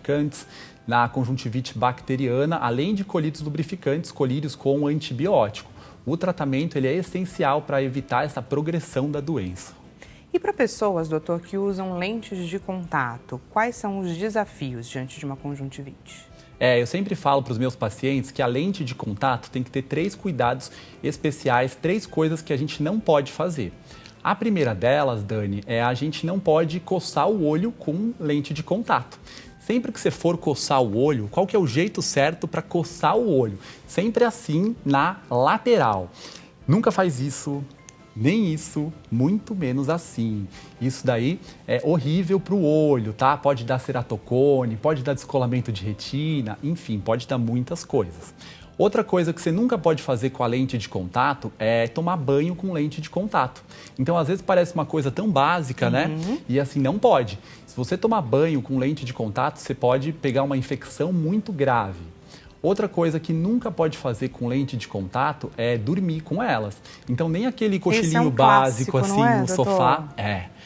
lubrificantes na conjuntivite bacteriana, além de colírios lubrificantes, colírios com antibiótico. O tratamento ele é essencial para evitar essa progressão da doença. E para pessoas, doutor, que usam lentes de contato, quais são os desafios diante de uma conjuntivite? Eu sempre falo para os meus pacientes que a lente de contato tem que ter 3 cuidados especiais, 3 coisas que a gente não pode fazer. A primeira delas, Dani, é a gente não pode coçar o olho com lente de contato. Sempre que você for coçar o olho, qual que é o jeito certo para coçar o olho? Sempre assim, na lateral. Nunca faz isso, nem isso, muito menos assim. Isso daí é horrível para o olho, tá? Pode dar ceratocone, pode dar descolamento de retina, enfim, pode dar muitas coisas. Outra coisa que você nunca pode fazer com a lente de contato é tomar banho com lente de contato. Então, às vezes parece uma coisa tão básica, né? E assim, não pode. Se você tomar banho com lente de contato, você pode pegar uma infecção muito grave. Outra coisa que nunca pode fazer com lente de contato é dormir com elas. Então, nem aquele cochilinho básico assim no sofá.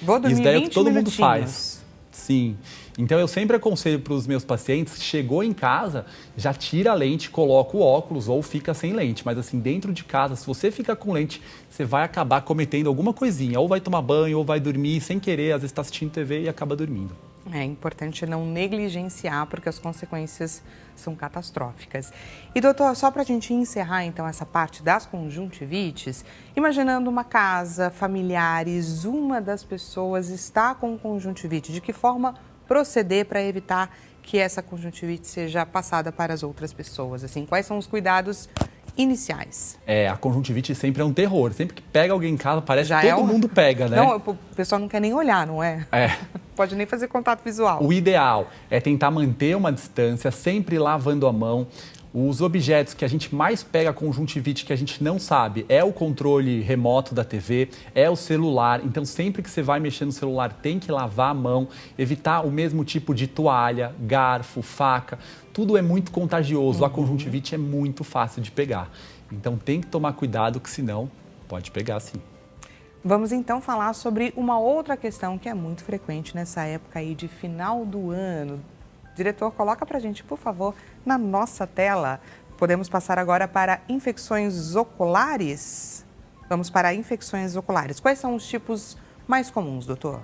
Vou dormir isso daí é o 20 que todo mundo minutinhos. faz. Sim. Então, eu sempre aconselho para os meus pacientes, chegou em casa, já tira a lente, coloca o óculos ou fica sem lente. Mas assim, dentro de casa, se você ficar com lente, você vai acabar cometendo alguma coisinha. Ou vai tomar banho, ou vai dormir sem querer, às vezes está assistindo TV e acaba dormindo. É importante não negligenciar, porque as consequências são catastróficas. E, doutor, só para a gente encerrar, então, essa parte das conjuntivites, imaginando uma casa, familiares, uma das pessoas está com conjuntivite, de que forma proceder para evitar que essa conjuntivite seja passada para as outras pessoas? Assim, quais são os cuidados iniciais? A conjuntivite sempre é um terror. Sempre que pega alguém em casa, parece que todo mundo pega, né? Não, o pessoal não quer nem olhar, não é? Pode nem fazer contato visual. O ideal é tentar manter uma distância, sempre lavando a mão. Os objetos que a gente mais pega a conjuntivite, que a gente não sabe, é o controle remoto da TV, é o celular. Então, sempre que você vai mexer no celular, tem que lavar a mão, evitar o mesmo tipo de toalha, garfo, faca. Tudo é muito contagioso. A conjuntivite é muito fácil de pegar. Então, tem que tomar cuidado, que senão pode pegar sim. Vamos então falar sobre uma outra questão que é muito frequente nessa época aí de final do ano. Diretor, coloca pra gente, por favor, na nossa tela. Podemos passar agora para infecções oculares? Vamos para infecções oculares. Quais são os tipos mais comuns, doutor?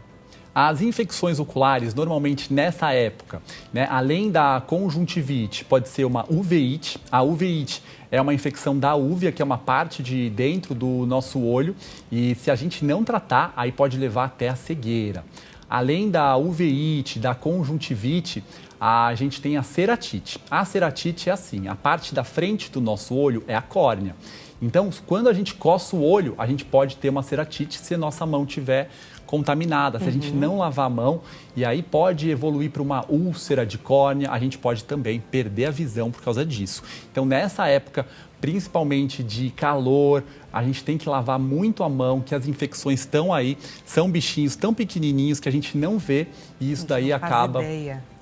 As infecções oculares, normalmente nessa época, né, além da conjuntivite, pode ser uma uveíte. A uveíte é uma infecção da úvea, que é uma parte de dentro do nosso olho. E se a gente não tratar, aí pode levar até a cegueira. Além da uveíte, da conjuntivite, a gente tem a ceratite. A ceratite é assim, a parte da frente do nosso olho é a córnea. Então, quando a gente coça o olho, a gente pode ter uma ceratite se a nossa mão estiver contaminada, se a gente não lavar a mão, e aí pode evoluir para uma úlcera de córnea, a gente pode também perder a visão por causa disso. Então, nessa época, principalmente de calor, a gente tem que lavar muito a mão, que as infecções estão aí, são bichinhos tão pequenininhos que a gente não vê e isso daí acaba...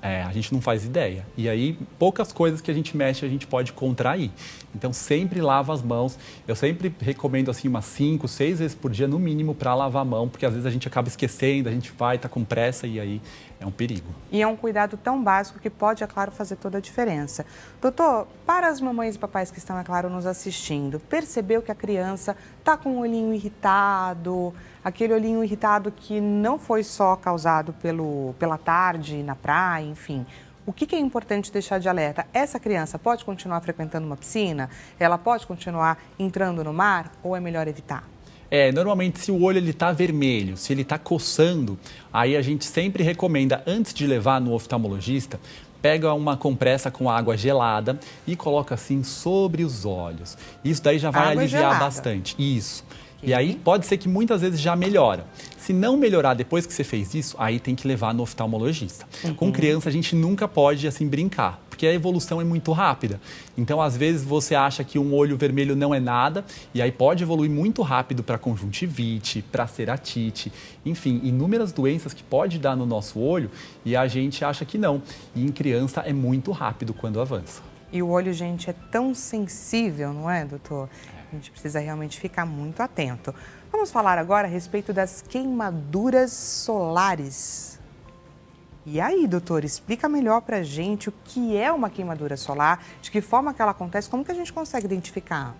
a gente não faz ideia. E aí, poucas coisas que a gente mexe, a gente pode contrair. Então, sempre lava as mãos. Eu sempre recomendo, assim, umas 5, 6 vezes por dia, no mínimo, para lavar a mão, porque às vezes a gente acaba esquecendo, a gente vai, tá com pressa e aí é um perigo. E é um cuidado tão básico que pode, é claro, fazer toda a diferença. Doutor, para as mamães e papais que estão, é claro, nos assistindo, percebeu que a criança está com o olhinho irritado, aquele olhinho irritado que não foi só causado pela tarde na praia, enfim. O que é importante deixar de alerta? Essa criança pode continuar frequentando uma piscina? Ela pode continuar entrando no mar? Ou é melhor evitar? Normalmente se o olho está vermelho, se ele está coçando, aí a gente sempre recomenda, antes de levar no oftalmologista, pega uma compressa com água gelada e coloca assim sobre os olhos. Isso daí já vai aliviar bastante. Isso. E aí pode ser que muitas vezes já melhora. Se não melhorar depois que você fez isso, aí tem que levar no oftalmologista. Com criança a gente nunca pode assim brincar, porque a evolução é muito rápida. Então às vezes você acha que um olho vermelho não é nada e aí pode evoluir muito rápido para conjuntivite, para ceratite, enfim, inúmeras doenças que pode dar no nosso olho e a gente acha que não. E em criança é muito rápido quando avança. E o olho, gente, é tão sensível, não é, doutor? A gente precisa realmente ficar muito atento. Vamos falar agora a respeito das queimaduras solares. E aí, doutor, explica melhor pra gente o que é uma queimadura solar, de que forma que ela acontece, como que a gente consegue identificar?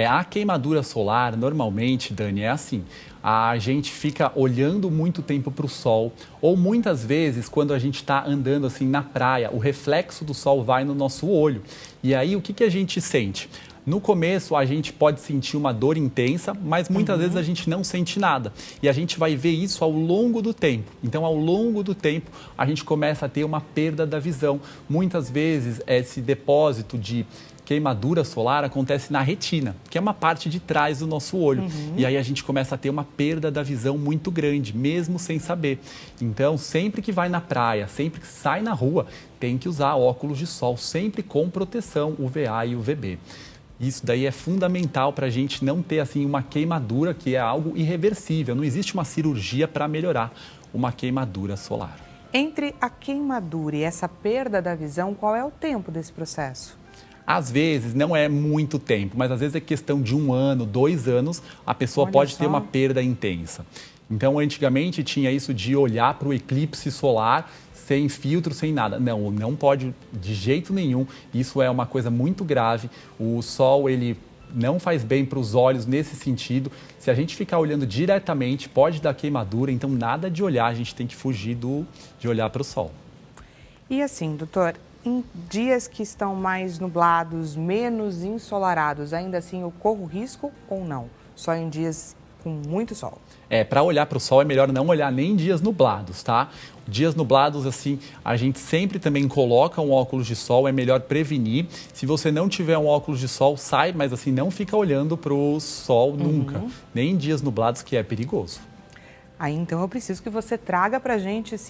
A queimadura solar, normalmente, Dani, é assim. A gente fica olhando muito tempo para o sol, ou muitas vezes, quando a gente está andando assim na praia, o reflexo do sol vai no nosso olho. E aí, o que a gente sente? No começo, a gente pode sentir uma dor intensa, mas muitas vezes a gente não sente nada. E a gente vai ver isso ao longo do tempo. Então, ao longo do tempo, a gente começa a ter uma perda da visão. Muitas vezes, esse depósito de queimadura solar acontece na retina, que é uma parte de trás do nosso olho. E aí a gente começa a ter uma perda da visão muito grande, mesmo sem saber. Então, sempre que vai na praia, sempre que sai na rua, tem que usar óculos de sol, sempre com proteção UVA e UVB. Isso daí é fundamental para a gente não ter assim uma queimadura, que é algo irreversível. Não existe uma cirurgia para melhorar uma queimadura solar. Entre a queimadura e essa perda da visão, qual é o tempo desse processo? Às vezes não é muito tempo, mas às vezes é questão de 1 ano, 2 anos, a pessoa pode ter uma perda intensa. Então, antigamente tinha isso de olhar para o eclipse solar sem filtro, sem nada. Não, não pode de jeito nenhum. Isso é uma coisa muito grave. O sol, ele não faz bem para os olhos nesse sentido. Se a gente ficar olhando diretamente, pode dar queimadura. Então, nada de olhar, a gente tem que fugir de olhar para o sol. E assim, doutor, em dias que estão mais nublados, menos ensolarados, ainda assim eu corro risco ou não? Só em dias com muito sol? Para olhar para o sol é melhor não olhar nem em dias nublados, tá? Dias nublados, assim, a gente sempre também coloca um óculos de sol, é melhor prevenir. Se você não tiver um óculos de sol, sai, mas assim, não fica olhando para o sol nunca. Nem em dias nublados, que é perigoso. Aí então eu preciso que você traga pra gente esse